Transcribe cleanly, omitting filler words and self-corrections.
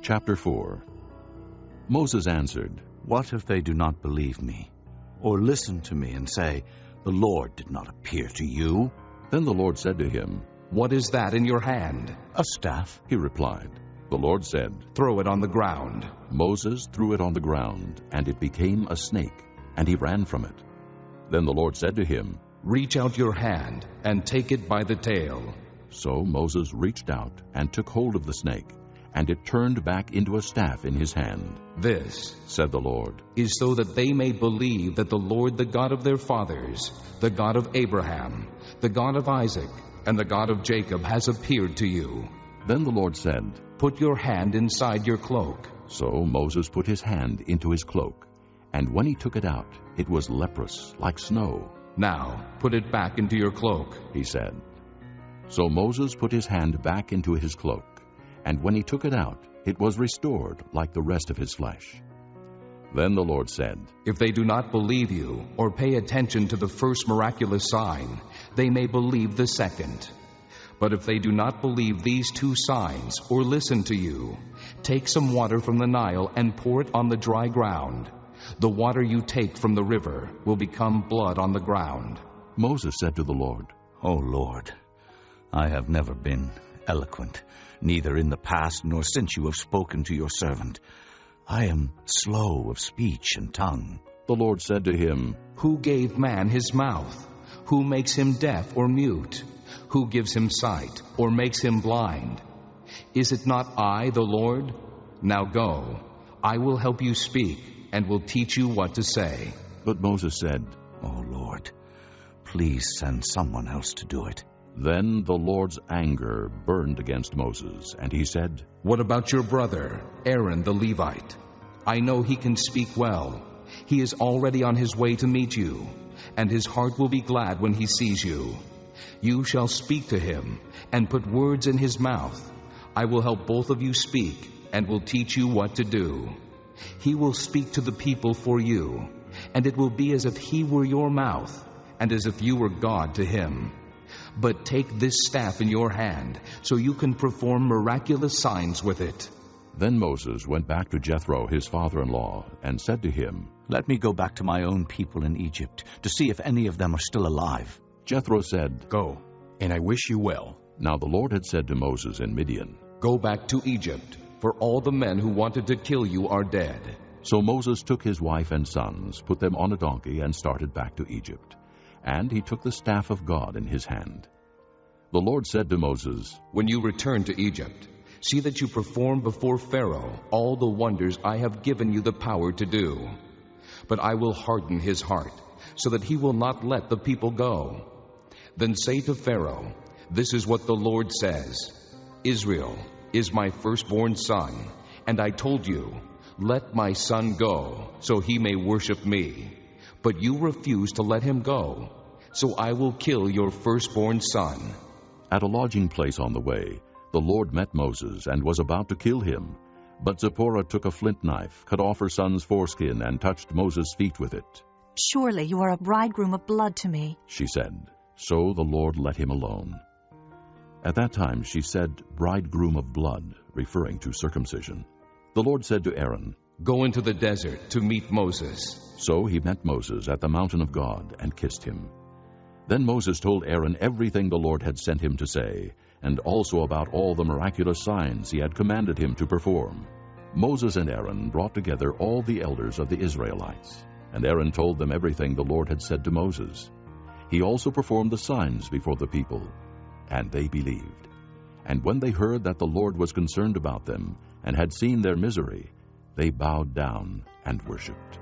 Chapter 4. Moses answered, "What if they do not believe me, or listen to me and say, 'The Lord did not appear to you'?" Then the Lord said to him, "What is that in your hand?" "A staff." He replied. The Lord said, "Throw it on the ground." Moses threw it on the ground, and it became a snake, and he ran from it. Then the Lord said to him, "Reach out your hand and take it by the tail." So Moses reached out and took hold of the snake, and it turned back into a staff in his hand. "This," said the Lord, "is so that they may believe that the Lord, the God of their fathers, the God of Abraham, the God of Isaac, and the God of Jacob has appeared to you." Then the Lord said, "Put your hand inside your cloak." So Moses put his hand into his cloak, and when he took it out, it was leprous, like snow. "Now put it back into your cloak," he said. So Moses put his hand back into his cloak, and when he took it out, it was restored like the rest of his flesh. Then the Lord said, "If they do not believe you or pay attention to the first miraculous sign, they may believe the second. But if they do not believe these two signs or listen to you, take some water from the Nile and pour it on the dry ground. The water you take from the river will become blood on the ground." Moses said to the Lord, "O Lord, I have never been eloquent, neither in the past nor since you have spoken to your servant. I am slow of speech and tongue." The Lord said to him, "Who gave man his mouth? Who makes him deaf or mute? Who gives him sight or makes him blind? Is it not I, the Lord? Now go, I will help you speak and will teach you what to say." But Moses said, "O Lord, please send someone else to do it." Then the Lord's anger burned against Moses, and he said, "What about your brother, Aaron the Levite? I know he can speak well. He is already on his way to meet you, and his heart will be glad when he sees you. You shall speak to him and put words in his mouth. I will help both of you speak and will teach you what to do. He will speak to the people for you, and it will be as if he were your mouth and as if you were God to him. But take this staff in your hand so you can perform miraculous signs with it." Then Moses went back to Jethro, his father-in-law, and said to him, "Let me go back to my own people in Egypt to see if any of them are still alive." Jethro said, "Go, and I wish you well." Now the Lord had said to Moses in Midian, "Go back to Egypt, for all the men who wanted to kill you are dead." So Moses took his wife and sons, put them on a donkey, and started back to Egypt. And he took the staff of God in his hand. The Lord said to Moses, "When you return to Egypt, see that you perform before Pharaoh all the wonders I have given you the power to do. But I will harden his heart, so that he will not let the people go. Then say to Pharaoh, 'This is what the Lord says. Israel is my firstborn son, and I told you, let my son go, so he may worship me. But you refuse to let him go, so I will kill your firstborn son.'" At a lodging place on the way, the Lord met Moses and was about to kill him. But Zipporah took a flint knife, cut off her son's foreskin, and touched Moses' feet with it. "Surely you are a bridegroom of blood to me," she said. So the Lord let him alone. At that time she said, "bridegroom of blood," referring to circumcision. The Lord said to Aaron, "Go into the desert to meet Moses." So he met Moses at the mountain of God and kissed him. Then Moses told Aaron everything the Lord had sent him to say, and also about all the miraculous signs he had commanded him to perform. Moses and Aaron brought together all the elders of the Israelites, and Aaron told them everything the Lord had said to Moses. He also performed the signs before the people, and they believed. And when they heard that the Lord was concerned about them and had seen their misery, they bowed down and worshipped.